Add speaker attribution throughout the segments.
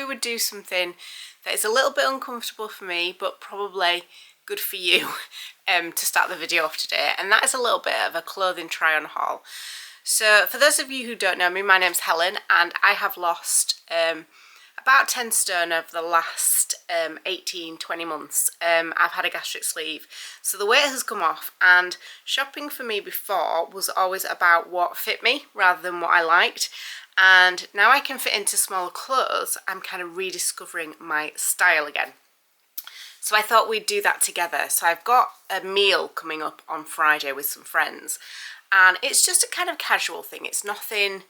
Speaker 1: we would do something that is a little bit uncomfortable for me, but probably good for you to start the video off today. And that is a little bit of a clothing try on haul. So for those of you who don't know me, my name's Helen, and I have lost about 10 stone over the last 18-20 months. I've had a gastric sleeve, so the weight has come off, and shopping for me before was always about what fit me rather than what I liked. And now I can fit into smaller clothes, I'm kind of rediscovering my style again. So I thought we'd do that together. So I've got a meal coming up on Friday with some friends, and it's just a kind of casual thing. It's nothing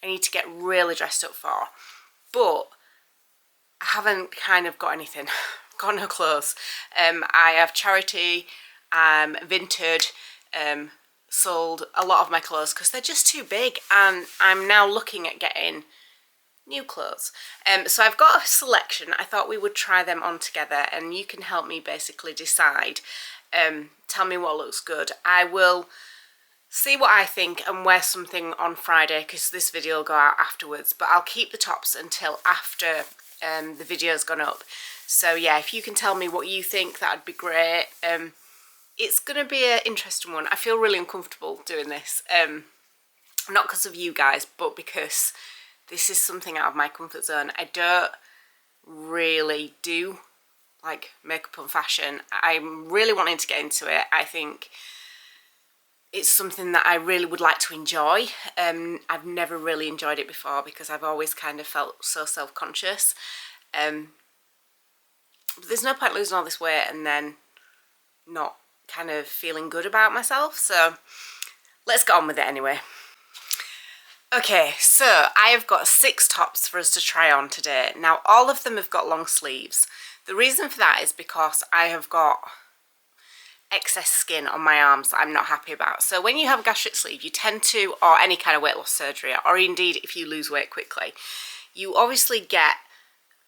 Speaker 1: I need to get really dressed up for, but I haven't kind of got anything, got no clothes. I have charity, Vinted, sold a lot of my clothes because they're just too big, and I'm now looking at getting new clothes. So I've got a selection. I thought we would try them on together, and you can help me basically decide. Tell me what looks good. I will see what I think and wear something on Friday because this video will go out afterwards, but I'll keep the tops until after the video's gone up. So yeah, if you can tell me what you think, that'd be great. It's gonna be an interesting one. I feel really uncomfortable doing this, not because of you guys, but because this is something out of my comfort zone. I don't really do like makeup and fashion. I'm really wanting to get into it. I think it's something that I really would like to enjoy. I've never really enjoyed it before because I've always kind of felt so self-conscious. But there's no point losing all this weight and then not kind of feeling good about myself. So let's get on with it anyway. Okay, so I have got 6 tops for us to try on today. Now, all of them have got long sleeves. The reason for that is because I have got excess skin on my arms that I'm not happy about. So when you have a gastric sleeve, you tend to, or any kind of weight loss surgery, or indeed if you lose weight quickly, you obviously get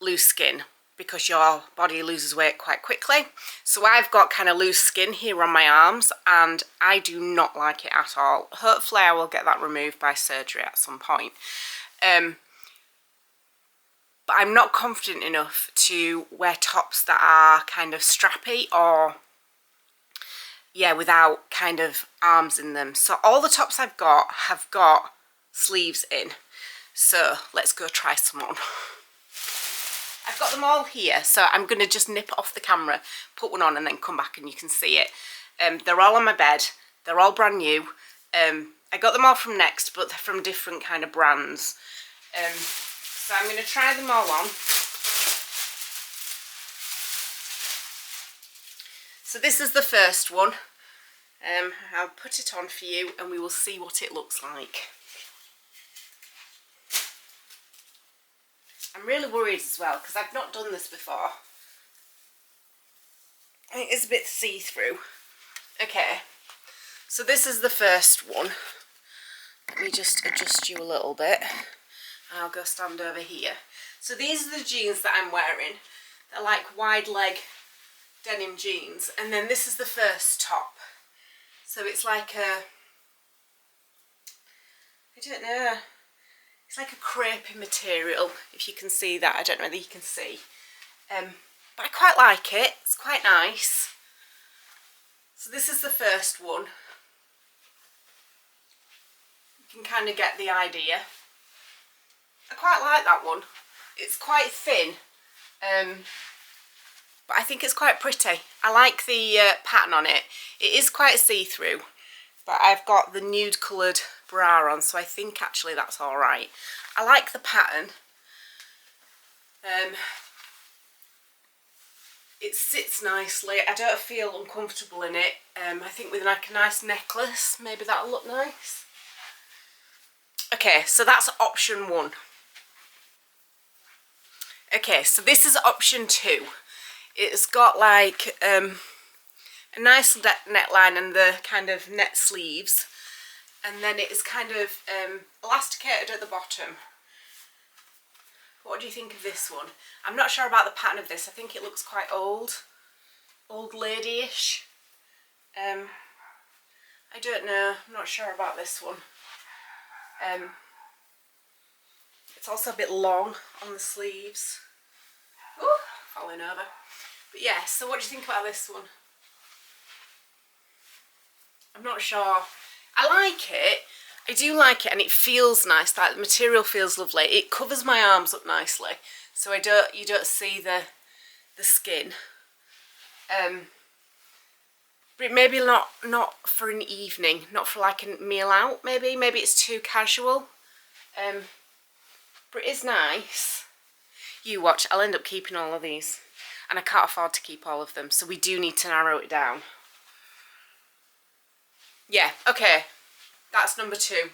Speaker 1: loose skin because your body loses weight quite quickly. So I've got kind of loose skin here on my arms, and I do not like it at all. Hopefully I will get that removed by surgery at some point. But I'm not confident enough to wear tops that are kind of strappy or, yeah, without kind of arms in them. So all the tops I've got have got sleeves in. So let's go try some on. I've got them all here, so I'm going to just nip off the camera, put one on, and then come back and you can see it. They're all on my bed. They're all brand new. I got them all from Next, but they're from different kind of brands. So I'm going to try them all on. So this is the first one. I'll put it on for you and we will see what it looks like. I'm really worried as well because I've not done this before. I think it's a bit see-through. Okay, so this is the first one. Let me just adjust you a little bit. I'll go stand over here. So these are the jeans that I'm wearing. They're like wide leg denim jeans, and then this is the first top. So it's like a, I don't know, it's like a crepey material, if you can see that. I don't know whether you can see, but I quite like it. It's quite nice. So this is the first one. You can kind of get the idea. I quite like that one. It's quite thin, but I think it's quite pretty. I like the pattern on it. It is quite see-through, but I've got the nude coloured bra on, so I think actually that's all right. I like the pattern. It sits nicely. I don't feel uncomfortable in it. I think with like a nice necklace, maybe that'll look nice. Okay, so that's option 1. Okay, so this is option 2. It's got like a nice neckline and the kind of net sleeves, and then it is kind of elasticated at the bottom. What do you think of this one? I'm not sure about the pattern of this. I think it looks quite old lady-ish. I don't know. I'm not sure about this one. It's also a bit long on the sleeves. Oh, falling over. But yeah, so what do you think about this one? I'm not sure. I like it. I do like it, and it feels nice. That material feels lovely. It covers my arms up nicely, so you don't see the skin. But maybe not for an evening, not for like a meal out. Maybe it's too casual. But it is nice. You watch. I'll end up keeping all of these, and I can't afford to keep all of them, so we do need to narrow it down. Yeah. Okay. That's number 2.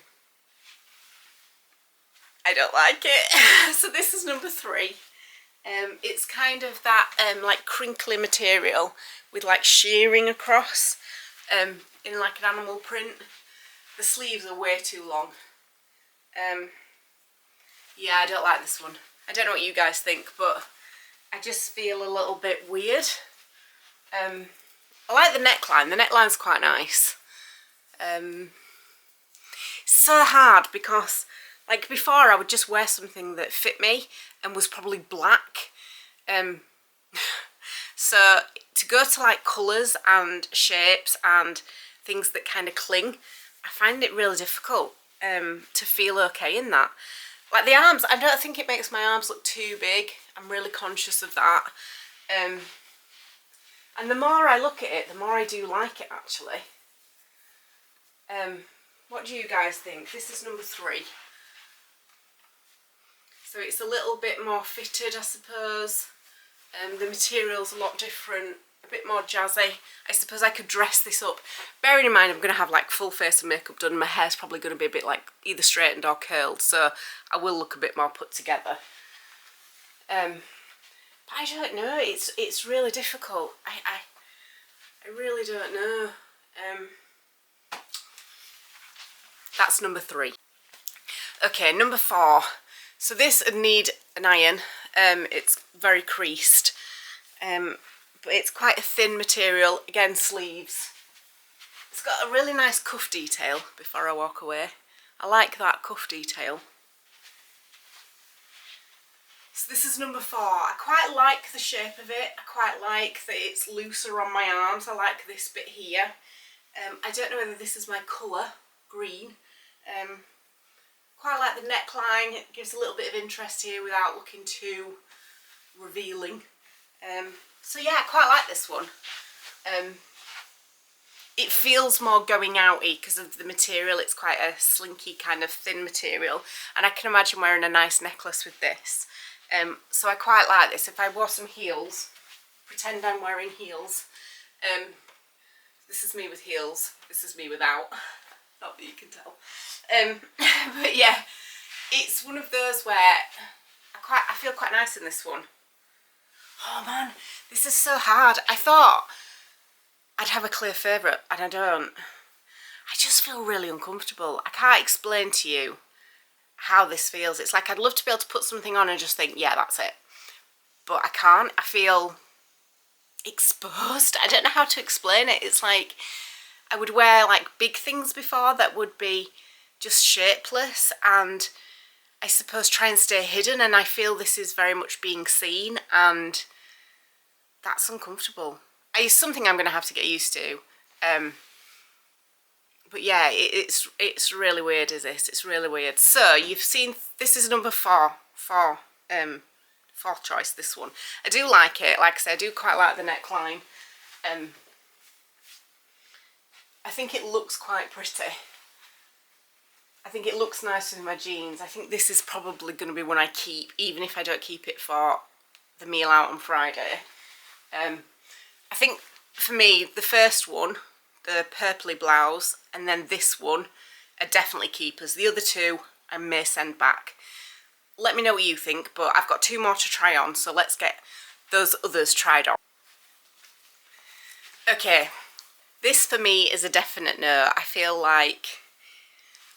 Speaker 1: I don't like it. So this is number 3. It's kind of that like crinkly material with like shearing across in like an animal print. The sleeves are way too long. Yeah, I don't like this one. I don't know what you guys think, but I just feel a little bit weird. I like the neckline. The neckline's quite nice. So hard because like before I would just wear something that fit me and was probably black. So to go to like colours and shapes and things that kind of cling, I find it really difficult to feel okay in that. Like the arms, I don't think it makes my arms look too big. I'm really conscious of that. And the more I look at it, the more I do like it actually. What do you guys think? This is number 3. So it's a little bit more fitted, I suppose. The material's a lot different, a bit more jazzy. I suppose I could dress this up. Bearing in mind I'm going to have like full face of makeup done. My hair's probably going to be a bit like either straightened or curled, so I will look a bit more put together. But I don't know. It's really difficult. I really don't know. That's number 3. Okay, number 4. So this would need an iron. It's very creased, but it's quite a thin material. Again, sleeves. It's got a really nice cuff detail before I walk away. I like that cuff detail. So this is number 4. I quite like the shape of it. I quite like that it's looser on my arms. I like this bit here. I don't know whether this is my colour, green. Quite like the neckline. It gives a little bit of interest here without looking too revealing. So yeah, I quite like this one. It feels more going outy because of the material. It's quite a slinky kind of thin material, and I can imagine wearing a nice necklace with this. So I quite like this. If I wore some heels, pretend I'm wearing heels. This is me with heels. This is me without. Not that you can tell. But yeah, it's one of those where I feel quite nice in this one. Oh man, this is so hard. I thought I'd have a clear favourite, and I don't. I just feel really uncomfortable. I can't explain to you how this feels. It's like I'd love to be able to put something on and just think, yeah, that's it. But I can't. I feel exposed. I don't know how to explain it. It's like I would wear like big things before that would be just shapeless and I suppose try and stay hidden, and I feel this is very much being seen, and that's uncomfortable. It's something I'm going to have to get used to. But yeah, it's really weird, is this? It's really weird. So you've seen, this is number 4. Fourth choice, this one. I do like it. Like I said, I do quite like the neckline. I think it looks quite pretty. I think it looks nice with my jeans. I think this is probably going to be one I keep, even if I don't keep it for the meal out on Friday. I think for me, the first one, the purpley blouse, and then this one are definitely keepers. The other 2 I may send back. Let me know what you think, but I've got 2 more to try on, so let's get those others tried on. Okay, this for me is a definite no. I feel like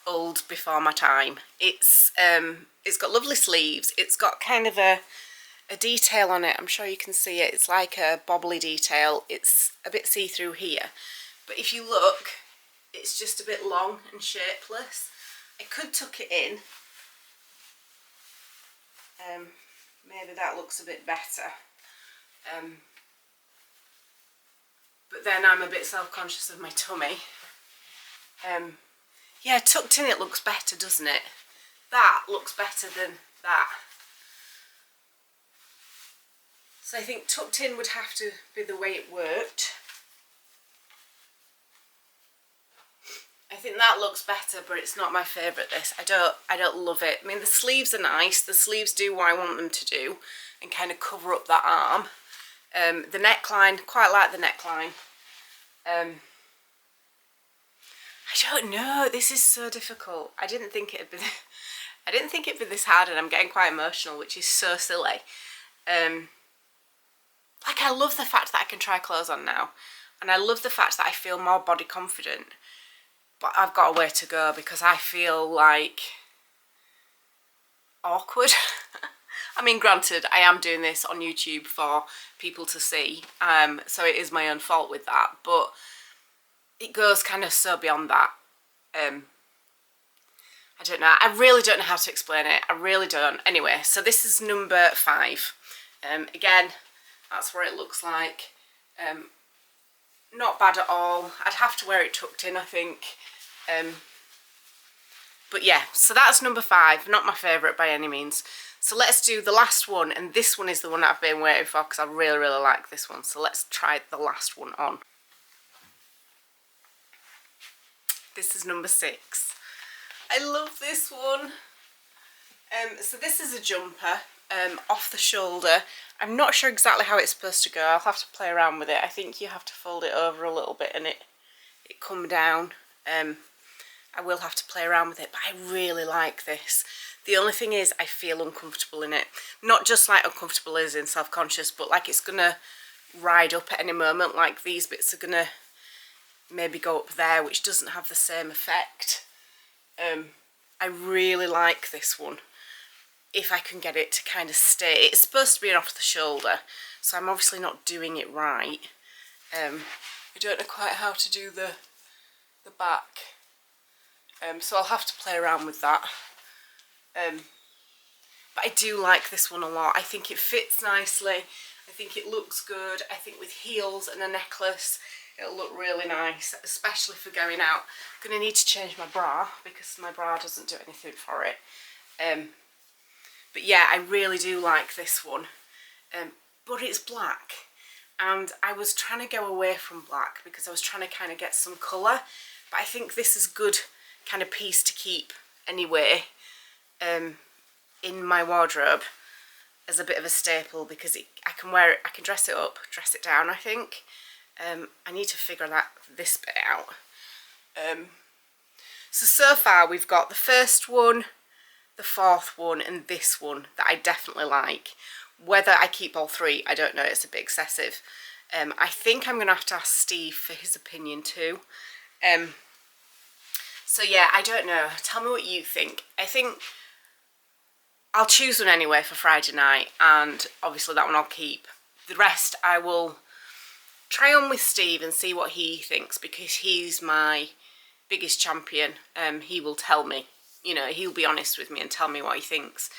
Speaker 1: old before my time. It's got lovely sleeves. It's got kind of a detail on it. I'm sure you can see it. It's like a bobbly detail. It's a bit see-through here. But if you look, it's just a bit long and shapeless. I could tuck it in. maybe that looks a bit better. But then I'm a bit self-conscious of my tummy. Yeah, tucked in it looks better, doesn't it? That looks better than that. So I think tucked in would have to be the way it worked. I think that looks better, but it's not my favourite this. I don't love it. I mean, the sleeves are nice. The sleeves do what I want them to do and kind of cover up that arm. The neckline, quite like the neckline. I don't know. This is so difficult. I didn't think it'd be this hard, and I'm getting quite emotional, which is so silly. Like, I love the fact that I can try clothes on now, and I love the fact that I feel more body confident. But I've got a way to go because I feel like awkward. I mean, granted, I am doing this on YouTube for people to see, so it is my own fault with that, but it goes kind of so beyond that. I don't know. I really don't know how to explain it. I really don't. Anyway, so this is number 5. Again, that's what it looks like. Not bad at all. I'd have to wear it tucked in, I think. But yeah, so that's number 5. Not my favourite by any means. So let's do the last one, and this one is the one that I've been waiting for because I really, really like this one. So let's try the last one on. This is number 6. I love this one. So this is a jumper, off the shoulder. I'm not sure exactly how it's supposed to go. I'll have to play around with it. I think you have to fold it over a little bit and it come down. I will have to play around with it, but I really like this. The only thing is I feel uncomfortable in it. Not just like uncomfortable as in self-conscious, but like it's gonna ride up at any moment. Like these bits are gonna maybe go up there, which doesn't have the same effect. I really like this one. If I can get it to kind of stay. It's supposed to be an off the shoulder, so I'm obviously not doing it right. I don't know quite how to do the back. So I'll have to play around with that. But I do like this one a lot. I think it fits nicely. I think it looks good. I think with heels and a necklace, it'll look really nice, especially for going out. I'm going to need to change my bra because my bra doesn't do anything for it. But yeah, I really do like this one. But it's black. And I was trying to go away from black because I was trying to kind of get some colour. But I think this is a good kind of piece to keep anyway in my wardrobe as a bit of a staple because I can wear it, I can dress it up, dress it down, I think. I need to figure this bit out. So far we've got the first one, the 4th one and this one that I definitely like. Whether I keep all 3, I don't know, it's a bit excessive. I think I'm going to have to ask Steve for his opinion too. So yeah, I don't know. Tell me what you think. I think I'll choose one anyway for Friday night, and obviously that one I'll keep. The rest I will try on with Steve and see what he thinks because he's my biggest champion. He will tell me, you know, he'll be honest with me and tell me what he thinks.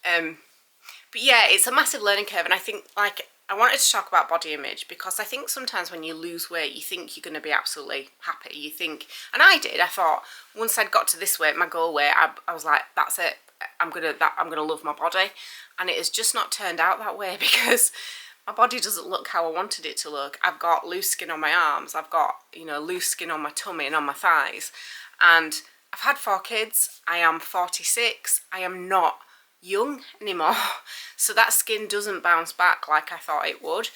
Speaker 1: But yeah, it's a massive learning curve, and I think, like, I wanted to talk about body image because I think sometimes when you lose weight, you think you're going to be absolutely happy. You think, and I did, I thought once I'd got to this weight, my goal weight, I was like, that's it. I'm gonna love my body. And it has just not turned out that way because my body doesn't look how I wanted it to look. I've got loose skin on my arms. I've got, you know, loose skin on my tummy and on my thighs. And I've had 4 kids. I am 46. I am not young anymore, so that skin doesn't bounce back like I thought it would,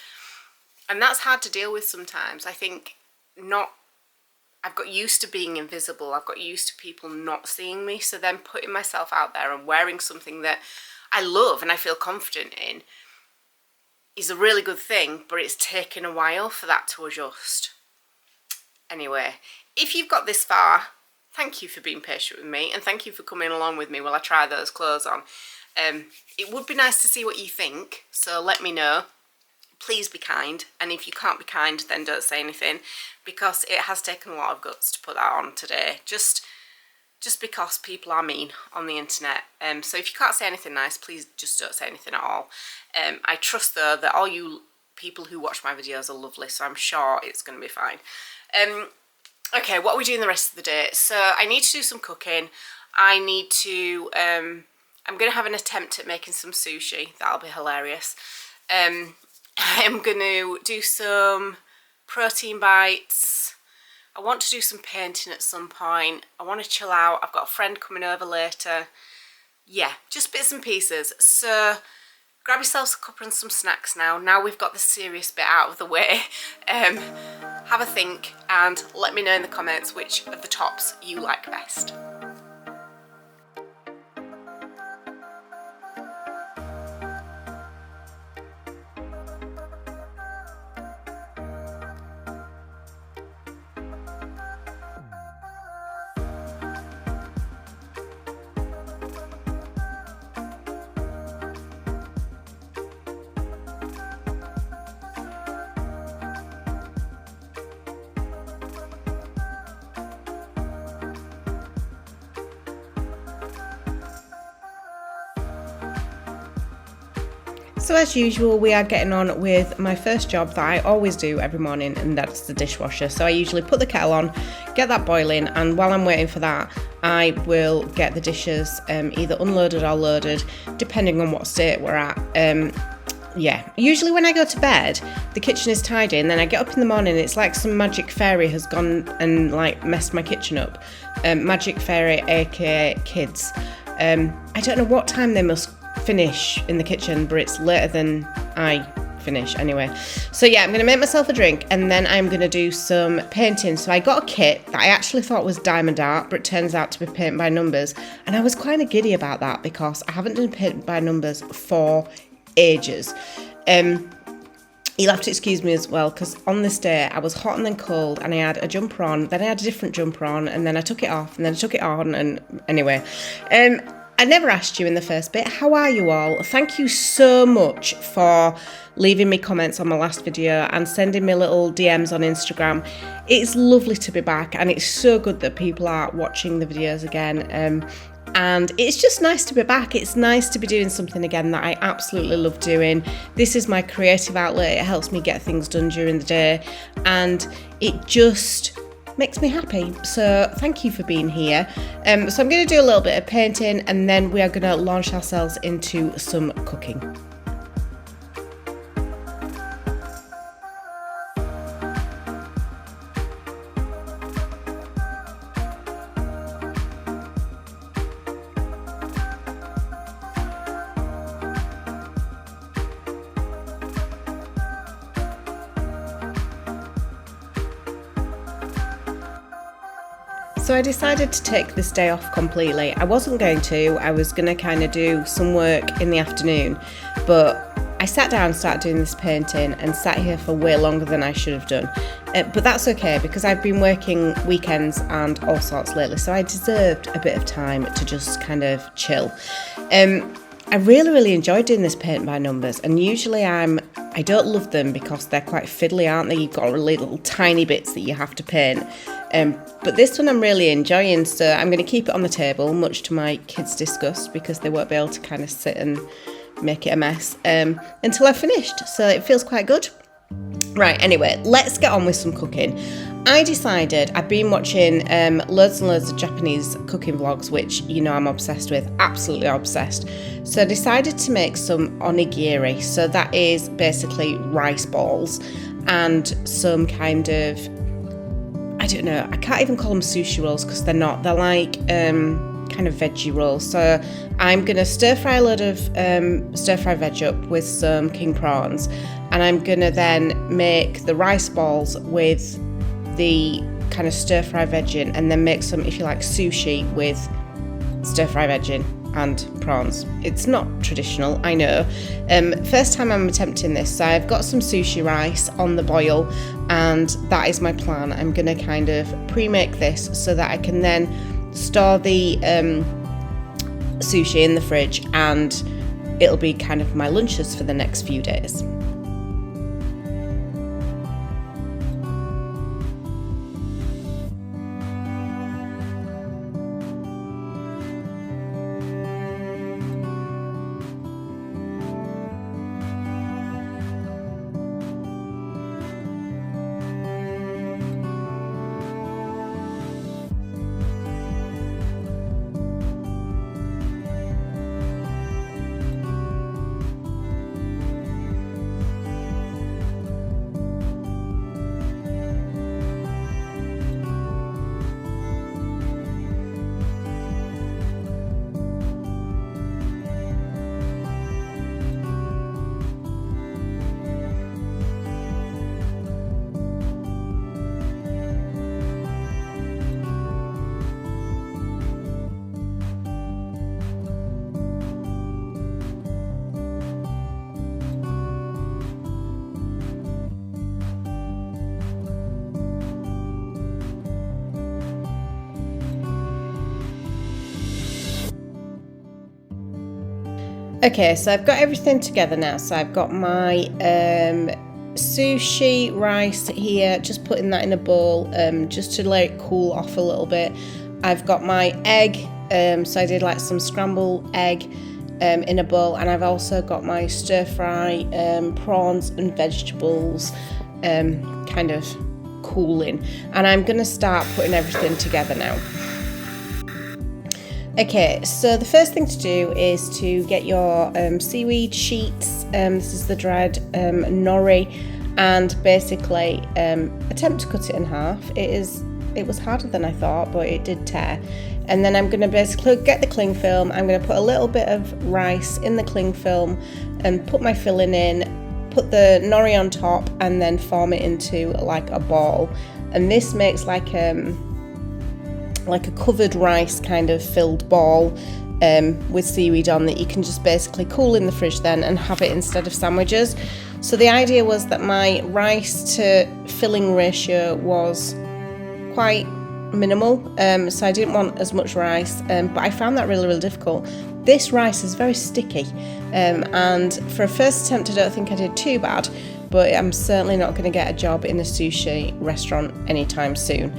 Speaker 1: and that's hard to deal with sometimes. I think I've got used to being invisible. I've got used to people not seeing me, so then putting myself out there and wearing something that I love and I feel confident in is a really good thing, but it's taken a while for that to adjust. Anyway, if you've got this far, thank you for being patient with me, and thank you for coming along with me while I try those clothes on. It would be nice to see what you think, so let me know. Please be kind, and if you can't be kind, then don't say anything, because it has taken a lot of guts to put that on today. Just just because people are mean on the internet. So if you can't say anything nice, please just don't say anything at all. I trust though that all you people who watch my videos are lovely, so I'm sure it's going to be fine. Okay, what are we doing the rest of the day? So I need to do some cooking. I need to, I'm going to have an attempt at making some sushi. That'll be hilarious. I'm going to do some protein bites. I want to do some painting at some point. I want to chill out. I've got a friend coming over later. Yeah, just bits and pieces. So grab yourselves a cuppa and some snacks now. Now we've got the serious bit out of the way. Have a think and let me know in the comments which of the tops you like best.
Speaker 2: So as usual, we are getting on with my first job that I always do every morning, and that's the dishwasher. So I usually put the kettle on, get that boiling, and while I'm waiting for that, I will get the dishes either unloaded or loaded, depending on what state we're at. Yeah, usually when I go to bed, the kitchen is tidy, and then I get up in the morning, it's like some magic fairy has gone and like messed my kitchen up. Magic fairy, aka kids. I don't know what time they must finish in the kitchen, but it's later than I finish anyway. So yeah, I'm going to make myself a drink and then I'm going to do some painting. So I got a kit that I actually thought was diamond art, but it turns out to be paint by numbers, and I was kind of giddy about that because I haven't done paint by numbers for ages. You'll have to excuse me as well, because on this day I was hot and then cold, and I had a jumper on, then I had a different jumper on, and then I took it off, and then I took it on, and anyway. I never asked you in the first bit, how are you all? Thank you so much for leaving me comments on my last video and sending me little DMs on Instagram. It's lovely to be back, and it's so good that people are watching the videos again. And it's just nice to be back. It's nice to be doing something again that I absolutely love doing. This is my creative outlet. It helps me get things done during the day, and it just makes me happy. So thank you for being here. So I'm going to do a little bit of painting, and then we are going to launch ourselves into some cooking. So I decided to take this day off completely. I wasn't going to. I was going to kind of do some work in the afternoon, but I sat down and started doing this painting and sat here for way longer than I should have done. But that's okay, because I've been working weekends and all sorts lately, so I deserved a bit of time to just kind of chill. I really enjoyed doing this paint by numbers, and usually I don't love them because they're quite fiddly, aren't they? You've got little tiny bits that you have to paint. But this one I'm really enjoying, so I'm going to keep it on the table, much to my kids' disgust, because they won't be able to kind of sit and make it a mess until I've finished. So it feels quite good. Right, anyway, let's get on with some cooking. I decided, I've been watching loads and loads of Japanese cooking vlogs, which you know I'm obsessed with, absolutely obsessed. So I decided to make some onigiri. So that is basically rice balls and some kind of, I don't know, I can't even call them sushi rolls because they're not. They're like kind of veggie rolls. So I'm going to stir fry a load of stir fry veg up with some king prawns, and I'm going to then make the rice balls with the kind of stir fry veg in, and then make some, if you like, sushi with stir fry veg in and prawns. It's not traditional, I know. First time I'm attempting this, so I've got some sushi rice on the boil, and that is my plan. I'm going to kind of pre-make this so that I can then store the sushi in the fridge, and it'll be kind of my lunches for the next few days. Okay, so I've got everything together now. So I've got my sushi rice here, just putting that in a bowl just to let it cool off a little bit. I've got my egg, so I did like some scrambled egg in a bowl, and I've also got my stir fry prawns and vegetables kind of cooling, and I'm going to start putting everything together now. Okay, so the first thing to do is to get your seaweed sheets. This is the dried nori, and basically attempt to cut it in half. It was harder than I thought, but it did tear. And then I'm going to basically get the cling film. I'm going to put a little bit of rice in the cling film and put my filling in, put the nori on top, and then form it into like a ball. And this makes like a covered rice kind of filled ball with seaweed on that you can just basically cool in the fridge then and have it instead of sandwiches. So the idea was that my rice to filling ratio was quite minimal, so I didn't want as much rice, but I found that really difficult. This rice is very sticky, and for a first attempt I don't think I did too bad, but I'm certainly not going to get a job in a sushi restaurant anytime soon.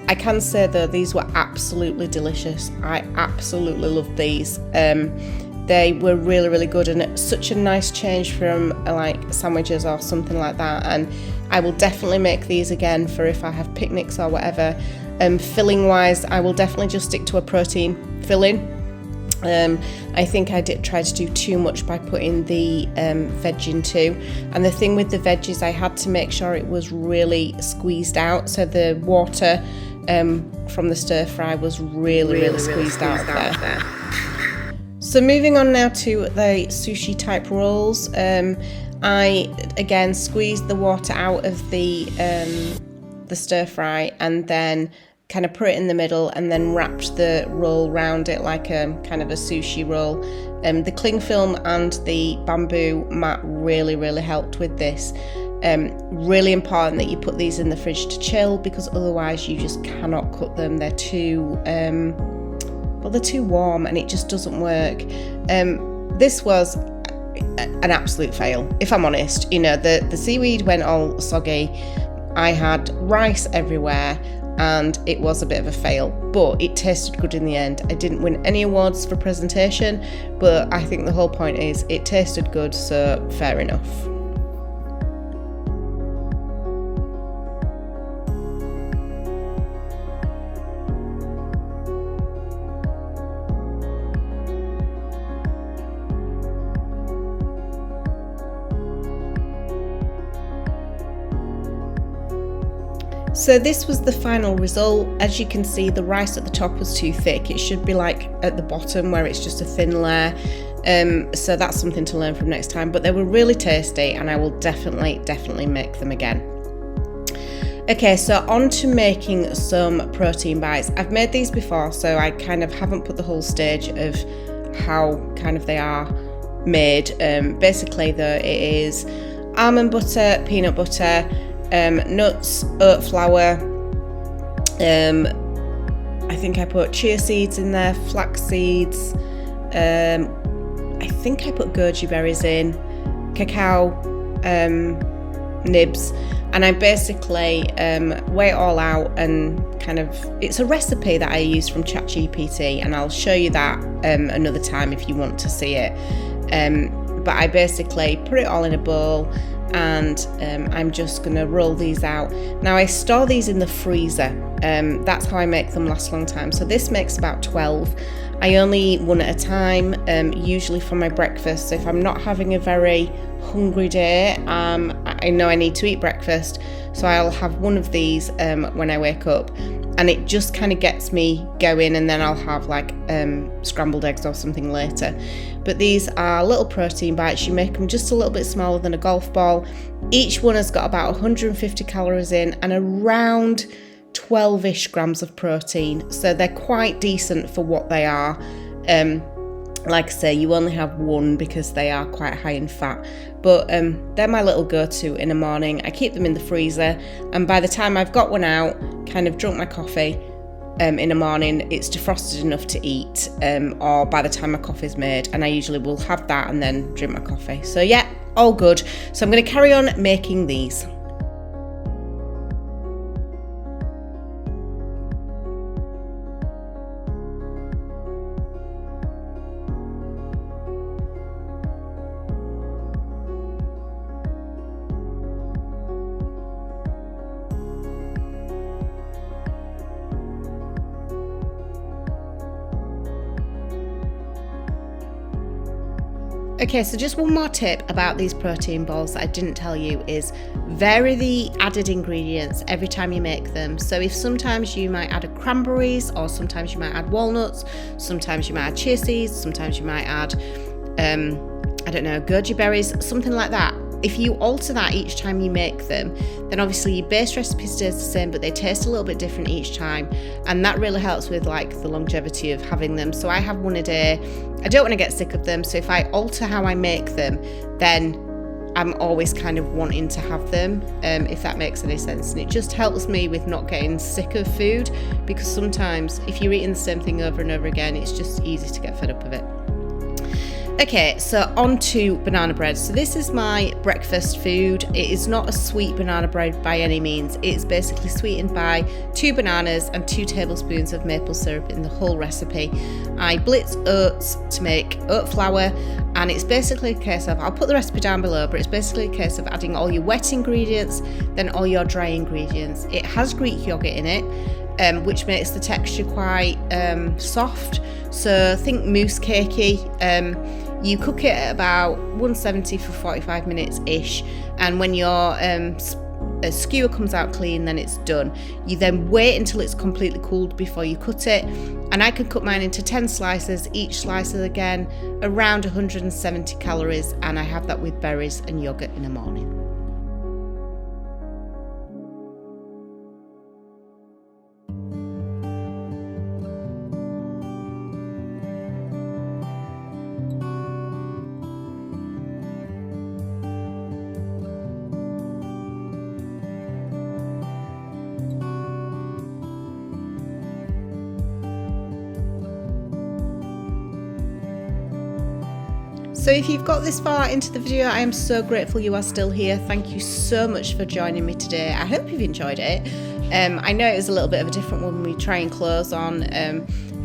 Speaker 2: I can say though, these were absolutely delicious. I absolutely loved these. They were really good, and it's such a nice change from like sandwiches or something like that, and I will definitely make these again for if I have picnics or whatever. Filling wise, I will definitely just stick to a protein filling. I think I did try to do too much by putting the veg in too, and the thing with the veggies, I had to make sure it was really squeezed out, so the water from the stir fry was really squeezed out there. So moving on now to the sushi type rolls, I again squeezed the water out of the stir fry and then kind of put it in the middle and then wrapped the roll round it like a kind of a sushi roll. The cling film and the bamboo mat really helped with this. Really important that you put these in the fridge to chill, because otherwise you just cannot cut them. They're too they're too warm and it just doesn't work. This was an absolute fail, if I'm honest. You know, the seaweed went all soggy. I had rice everywhere and it was a bit of a fail, but it tasted good in the end. I didn't win any awards for presentation, but I think the whole point is it tasted good, so fair enough. So this was the final result. As you can see, the rice at the top was too thick. It should be like at the bottom where it's just a thin layer. So that's something to learn from next time. But they were really tasty and I will definitely make them again. Okay, so on to making some protein bites. I've made these before, so I kind of haven't put the whole stage of how kind of they are made. Basically though, it is almond butter, peanut butter, nuts, oat flour, I think I put chia seeds in there, flax seeds, I think I put goji berries in, cacao nibs, and I basically weigh it all out and kind of, it's a recipe that I use from ChatGPT, and I'll show you that another time if you want to see it. But I basically put it all in a bowl, and I'm just gonna roll these out. Now I store these in the freezer, that's how I make them last a long time. So this makes about 12. I only eat one at a time, usually for my breakfast. So if I'm not having a very hungry day, I know I need to eat breakfast, so I'll have one of these when I wake up, and it just kind of gets me going, and then I'll have like scrambled eggs or something later. But these are little protein bites. You make them just a little bit smaller than a golf ball. Each one has got about 150 calories in and around 12-ish grams of protein, so they're quite decent for what they are. Like I say, you only have one because they are quite high in fat, but they're my little go-to in the morning. I keep them in the freezer, and by the time I've got one out, kind of drunk my coffee, in the morning, it's defrosted enough to eat, or by the time my coffee's made, and I usually will have that and then drink my coffee. So yeah, all good. So I'm going to carry on making these. Okay, so just one more tip about these protein balls that I didn't tell you is vary the added ingredients every time you make them. So if sometimes you might add cranberries, or sometimes you might add walnuts, sometimes you might add chia seeds, sometimes you might add, I don't know, goji berries, something like that. If you alter that each time you make them, then obviously your base recipe stays the same, but they taste a little bit different each time. And that really helps with like the longevity of having them. So I have one a day. I don't want to get sick of them. So if I alter how I make them, then I'm always kind of wanting to have them, if that makes any sense. And it just helps me with not getting sick of food, because sometimes if you're eating the same thing over and over again, it's just easy to get fed up of it. Okay, so on to banana bread. So this is my breakfast food. It is not a sweet banana bread by any means. It's basically sweetened by 2 bananas and 2 tablespoons of maple syrup in the whole recipe. I blitz oats to make oat flour, and it's basically a case of, I'll put the recipe down below, but it's basically a case of adding all your wet ingredients, then all your dry ingredients. It has Greek yogurt in it, which makes the texture quite soft. So think mousse cakey. You cook it at about 170 for 45 minutes-ish, and when your skewer comes out clean, then it's done. You then wait until it's completely cooled before you cut it, and I can cut mine into 10 slices. Each slice is again around 170 calories, and I have that with berries and yogurt in the morning. So if you've got this far into the video, I am so grateful you are still here. Thank you so much for joining me today. I hope you've enjoyed it. I know it was a little bit of a different one we try and close on.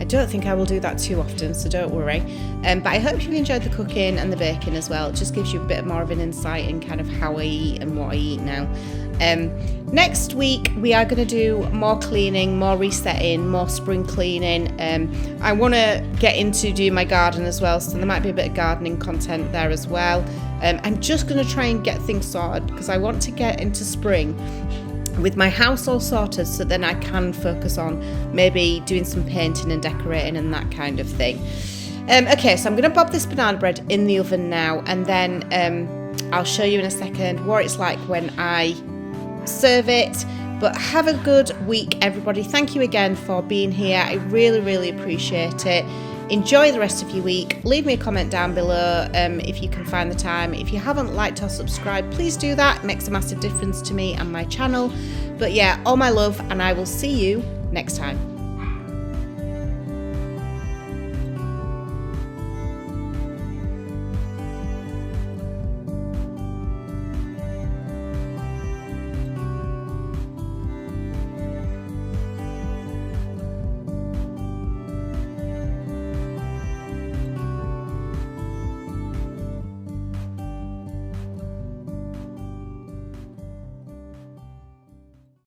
Speaker 2: I don't think I will do that too often, so don't worry. But I hope you've enjoyed the cooking and the baking as well. It just gives you a bit more of an insight in kind of how I eat and what I eat now. Next week we are going to do more cleaning, more resetting, more spring cleaning. I want to get into doing my garden as well, so there might be a bit of gardening content there as well. I'm just going to try and get things sorted because I want to get into spring with my house all sorted, so then I can focus on maybe doing some painting and decorating and that kind of thing. Okay, so I'm going to pop this banana bread in the oven now, and then I'll show you in a second what it's like when I serve it. But have a good week, everybody. Thank you again for being here. I really, really appreciate it. Enjoy the rest of your week. Leave me a comment down below if you can find the time. If you haven't liked or subscribed, please do that. It makes a massive difference to me and my channel. But yeah, all my love, and I will see you next time.